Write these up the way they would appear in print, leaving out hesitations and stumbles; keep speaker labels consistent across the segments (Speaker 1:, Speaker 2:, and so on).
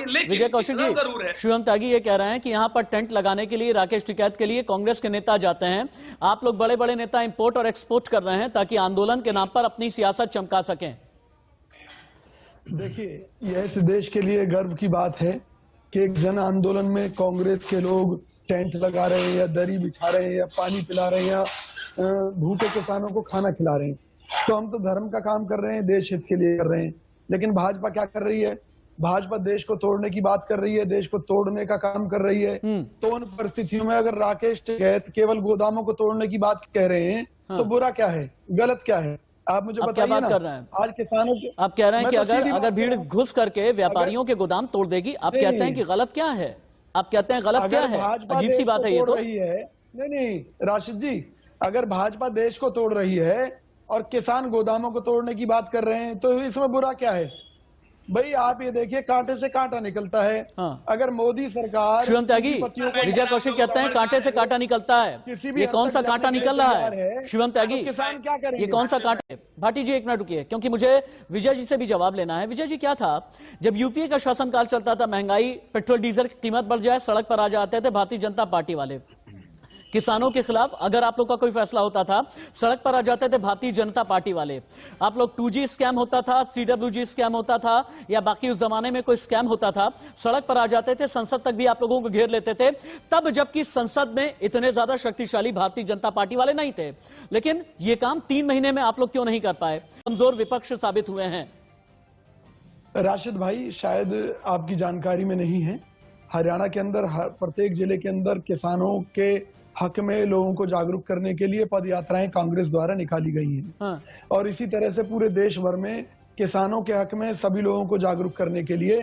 Speaker 1: विजय कौशिक जी,
Speaker 2: जरूर है।
Speaker 1: शिवम त्यागी ये कह रहे हैं कि यहां पर टेंट लगाने के लिए, राकेश टिकैत के लिए कांग्रेस के नेता जाते हैं। आप लोग बड़े बड़े नेता इंपोर्ट और एक्सपोर्ट कर रहे हैं ताकि आंदोलन के नाम पर अपनी सियासत चमका सकें।
Speaker 3: देखिए, यह इस देश के लिए गर्व की बात है कि एक जन आंदोलन में कांग्रेस के लोग टेंट लगा रहे हैं, या दरी बिछा रहे हैं, या पानी पिला रहे हैं, या भूखे किसानों को खाना खिला रहे हैं। तो हम तो धर्म का काम कर रहे हैं, देश हित के लिए कर रहे हैं। लेकिन भाजपा क्या कर रही है? भाजपा देश को तोड़ने की बात कर रही है, देश को तोड़ने का काम कर रही है। तो उन परिस्थितियों में अगर राकेश टिकैत केवल गोदामों को तोड़ने की बात कह रहे हैं, तो बुरा क्या है, गलत क्या है? आप मुझे बताइए।
Speaker 1: क्या बात कर रहे हैं?
Speaker 3: आज किसानों के,
Speaker 1: आप कह रहे हैं कि
Speaker 3: तो
Speaker 1: अगर भीड़ घुस करके व्यापारियों के गोदाम तोड़ देगी, आप कहते हैं कि गलत क्या है? आप कहते हैं गलत क्या है? अजीब सी बात है ये तो।
Speaker 3: नहीं राशिद जी, अगर भाजपा देश को तोड़ रही है और किसान गोदामों को तोड़ने की बात कर रहे हैं, तो इसमें बुरा क्या है? भाई आप ये देखिए, कांटे से कांटा निकलता है।
Speaker 1: हाँ।
Speaker 3: अगर मोदी सरकार,
Speaker 1: शिवम त्यागी, विजय कौशिक कहते हैं कांटे से कांटा निकलता है। ये कौन सा कांटा निकल रहा है शिवम त्यागी?
Speaker 3: किसान क्या करेंगे?
Speaker 1: ये कौन सा कांटा? भाटी जी एक मिनट रुकिए, क्योंकि मुझे विजय जी से भी जवाब लेना है। विजय जी, क्या था जब यूपीए का शासनकाल चलता था, महंगाई, पेट्रोल डीजल की कीमत बढ़ जाए, सड़क पर आ जाते थे भारतीय जनता पार्टी वाले किसानों के खिलाफ। अगर आप लोग का कोई फैसला होता था, सड़क पर आ जाते थे भारतीय जनता पार्टी वाले। आप लोग 2G स्कैम होता था, CWG स्कैम होता था, या बाकी उस जमाने में कोई स्कैम होता था, सड़क पर आ जाते थे, संसद तक भी आप लोगों को घेर लेते थे। तब जबकि संसद में इतने ज्यादा शक्तिशाली भारतीय जनता पार्टी वाले नहीं थे। लेकिन ये काम 3 महीने में आप लोग क्यों नहीं कर पाए? कमजोर विपक्ष साबित हुए हैं।
Speaker 3: राशिद भाई, शायद आपकी जानकारी में नहीं है, हरियाणा के अंदर प्रत्येक जिले के अंदर किसानों के हक में लोगों को जागरूक करने के लिए पद यात्राएं कांग्रेस द्वारा निकाली गई हैं।
Speaker 1: हाँ।
Speaker 3: और इसी तरह से पूरे देश भर में किसानों के हक में सभी लोगों को जागरूक करने के लिए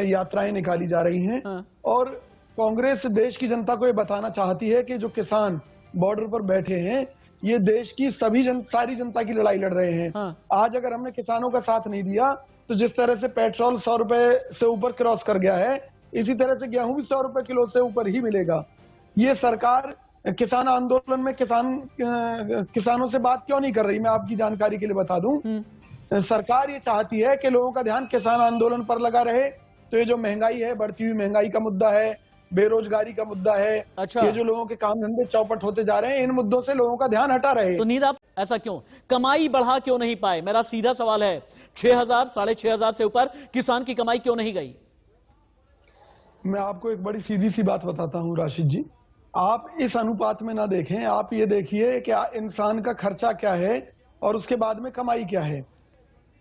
Speaker 3: यात्राएं निकाली जा रही हैं।
Speaker 1: हाँ।
Speaker 3: और कांग्रेस देश की जनता को ये बताना चाहती है कि जो किसान बॉर्डर पर बैठे हैं, ये देश की सारी जनता की लड़ाई लड़ रहे हैं।
Speaker 1: हाँ।
Speaker 3: आज अगर हमने किसानों का साथ नहीं दिया, तो जिस तरह से पेट्रोल 100 रुपए से ऊपर क्रॉस कर गया है, इसी तरह से गेहूं भी 100 रुपए किलो से ऊपर ही मिलेगा। ये सरकार किसान आंदोलन में किसानों से बात क्यों नहीं कर रही? मैं आपकी जानकारी के लिए बता दूं, सरकार ये चाहती है कि लोगों का ध्यान किसान आंदोलन पर लगा रहे। तो ये जो महंगाई है, बढ़ती हुई महंगाई का मुद्दा है, बेरोजगारी का मुद्दा है,
Speaker 1: अच्छा।
Speaker 3: ये जो लोगों के काम धंधे चौपट होते जा रहे हैं, इन मुद्दों से लोगों का ध्यान हटा रहे।
Speaker 1: तो नींद आप ऐसा क्यों? कमाई बढ़ा क्यों नहीं पाए? मेरा सीधा सवाल है। 6,000 6,500 से ऊपर किसान की कमाई क्यों नहीं गई?
Speaker 3: मैं आपको एक बड़ी सीधी सी बात बताता हूं राशिद जी, आप इस अनुपात में ना देखें, आप ये देखिए कि इंसान का खर्चा क्या है और उसके बाद में कमाई क्या है।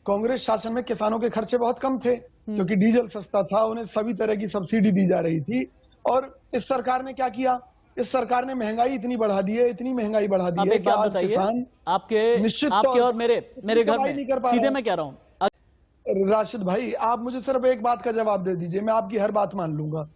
Speaker 3: कांग्रेस शासन में किसानों के खर्चे बहुत कम थे, क्योंकि डीजल सस्ता था, उन्हें सभी तरह की सब्सिडी दी जा रही थी। और इस सरकार ने क्या किया? इस सरकार ने महंगाई इतनी बढ़ा दी है, इतनी महंगाई बढ़ा दी है।
Speaker 1: क्या बताइए, आपके और मेरे घर में सीधे मैं कह रहा हूँ।
Speaker 3: राशिद भाई, आप मुझे सिर्फ एक बात का जवाब दे दीजिए, मैं आपकी हर बात मान लूंगा।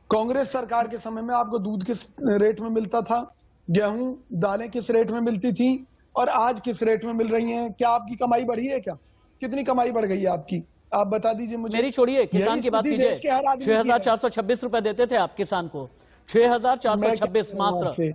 Speaker 3: कांग्रेस सरकार के समय में आपको दूध किस रेट में मिलता था, गेहूं दालें किस रेट में मिलती थी, और आज किस रेट में मिल रही हैं? क्या आपकी कमाई बढ़ी है? क्या कितनी कमाई बढ़ गई है आपकी? आप बता दीजिए मुझे।
Speaker 1: मेरी छोड़िए, किसान की बात कीजिए। 6,426 रुपए देते थे आप किसान को, 6,426 मात्र।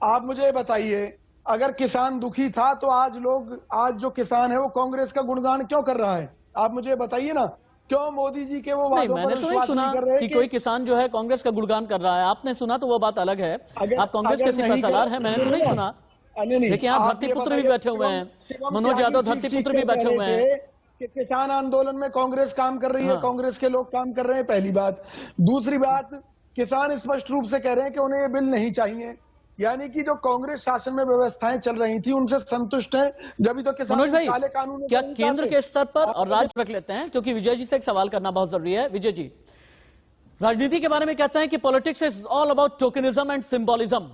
Speaker 3: आप मुझे बताइए, अगर किसान दुखी था तो आज जो किसान है वो कांग्रेस का गुणगान क्यों कर रहा है? आप मुझे बताइए ना, क्यों मोदी जी के वो वादों
Speaker 1: मैंने तो नहीं सुना कि कोई किसान जो है कांग्रेस का गुणगान कर रहा है। आपने सुना तो वो बात अलग है। आप कांग्रेस के सिपहसालार हैं, मैंने तो नहीं सुना। देखिए, यहाँ धरती पुत्र भी बैठे हुए हैं, मनोज यादव धरती पुत्र भी बैठे हुए हैं
Speaker 3: कि किसान आंदोलन में कांग्रेस काम कर रही है, कांग्रेस के लोग काम कर रहे हैं, पहली बात। दूसरी बात, किसान स्पष्ट रूप से कह रहे हैं कि उन्हें ये बिल नहीं चाहिए, यानी कि जो कांग्रेस शासन में व्यवस्थाएं चल रही थी उनसे संतुष्ट हैं। जब तो किसान
Speaker 1: मनोज भाई,
Speaker 3: काले कानून
Speaker 1: क्या केंद्र के स्तर पर और राज्य रख लेते हैं? क्योंकि विजय जी से एक सवाल करना बहुत जरूरी है। विजय जी, राजनीति के बारे में कहते हैं कि politics is all about tokenism and symbolism,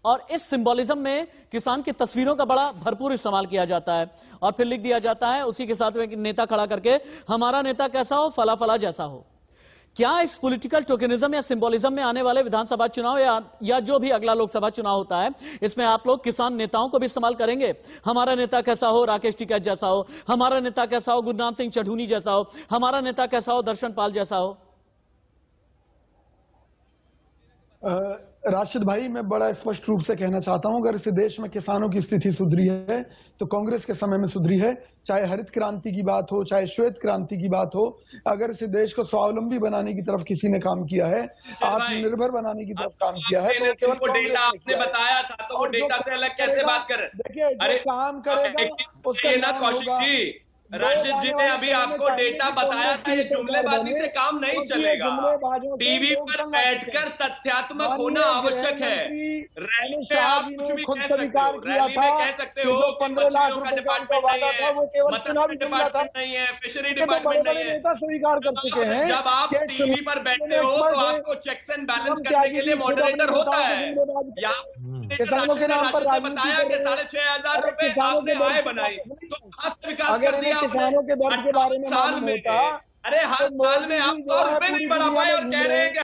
Speaker 1: और इस सिंबोलिज्म में किसान की तस्वीरों का बड़ा भरपूर इस्तेमाल किया जाता है, और फिर लिख दिया जाता है उसी के साथ में नेता खड़ा करके, हमारा नेता कैसा हो, फला फला जैसा हो। क्या इस पॉलिटिकल टोकनिज्म या सिंबोलिज्म में आने वाले विधानसभा चुनाव या जो भी अगला लोकसभा चुनाव होता है, इसमें आप लोग किसान नेताओं को भी इस्तेमाल करेंगे? हमारा नेता कैसा हो, राकेश टिकैत जैसा हो, हमारा नेता कैसा हो, गुरनाम सिंह चढ़ूनी जैसा हो, हमारा नेता कैसा हो, दर्शन पाल जैसा हो?
Speaker 3: राशिद भाई, मैं बड़ा स्पष्ट रूप से कहना चाहता हूं, अगर इस देश में किसानों की स्थिति सुधरी है तो कांग्रेस के समय में सुधरी है। चाहे हरित क्रांति की बात हो, चाहे श्वेत क्रांति की बात हो, अगर इस देश को स्वावलंबी बनाने की तरफ किसी ने काम किया है, आत्मनिर्भर बनाने की तरफ काम किया है, तो वो केवल
Speaker 2: डेटा आपने बताया था, तो वो डेटा से अलग कैसे बात कर रहे हैं?
Speaker 3: देखिए, जो काम करेगा उसका नाम
Speaker 2: कौशिक
Speaker 3: होगा।
Speaker 2: जी, राशिद जी ने अभी आपको डेटा बताया था, ये जुमलेबाजी से काम नहीं चलेगा। टीवी पर बैठकर तथ्यात्मक होना आवश्यक है। रैली में आप कुछ भी कह सकते हो, रैली में कह सकते हो कि मछलियों का डिपार्टमेंट नहीं है, मटन का डिपार्टमेंट नहीं है, फिशरी डिपार्टमेंट नहीं है।
Speaker 3: स्वीकार कर चुके हैं।
Speaker 2: जब आप टीवी पर बैठते हो तो आपको चेक्स एंड बैलेंस करने के लिए मॉडरेटर होता है।
Speaker 3: किसानों के नाम पर
Speaker 2: बताया कि 6,500 रुपए आपने आय बनाई, तो कहां से विकास कर दिया
Speaker 3: किसानों के दर्द के बारे में
Speaker 2: साल में? अरे हर साल में आप 100 रुपए नहीं बढ़ा पाए और कह रहे हैं कि